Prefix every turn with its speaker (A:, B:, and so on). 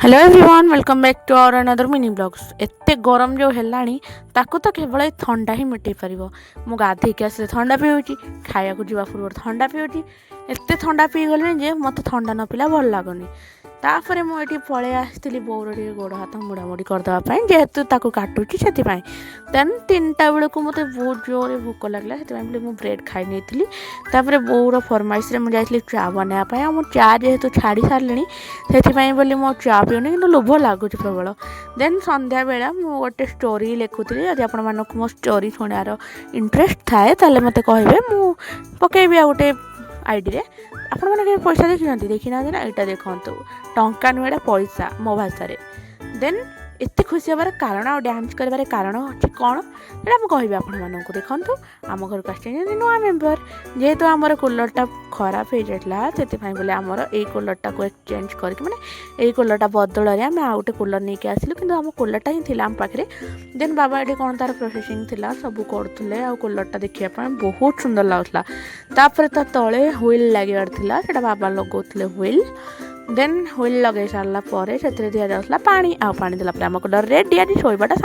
A: Hello everyone welcome back to our another mini blogs. एते गरम जो हेलानी ताको तो केवल ठंडा ही मिटई पारिबो। मु गाधेइक आसे ठंडा पिउची, खाया को जीवा पूर्व ठंडा पिउची। एते ठंडा पी गले जे मते ठंडा न पिला भल लागनी। तापर मुझे पलि आसती बोर गोड़ हाथ मुड़ामुड़ी करदेवाई जेहेतु ताको काटुची से देन 3टा बेलू मत बहुत जोर भोक लगला से मुझे ब्रेड खाई नहीं। तापर बोर फरमाइश मुझे चा बनवाई मुझे चा जेहेतु छाड़ी सारे से बोली मो चा पीऊनी कि लोभ लगुच प्रबल। देन संध्या बेला मु गोटे स्टोरी लिखुली जब आपण मानक मो स्टोरी शुणार इंटरेस्ट थाए ताले मते कहबे मु पकेबी आ गोटे आईडी रे। आपण मैंने पैसा देखी ना यहाँ देखु टंका नुह पैसा मो भाषा देन एत खुशी हबार कारण आ डांस कर कारण अच्छे कौन ये मुझे आपण मानक देखु आम घर को आस नुआ मेम्बर जेहेतु आमर कूलरटा खराब हो जाता से बोले आमर ये कूलरटा को एक्सचेंज करके मैंने ये कूलरटा बदल आम आउटे कूलर नहीं आसिलु कि आम कूलरटा ही थी आम पाखे। देन बाबा ये कौन तार प्रोसेसिंग थी सब करुले आ कूलरटा देखा बहुत सुंदर लगुला। तापर ता तले हुईल लगे से बाबा लगौले हुईल। देन हुईल लगे सारा पर से दि जाऊला पानी आ पानी देला आम कूलर रेडी आज शोबाटा।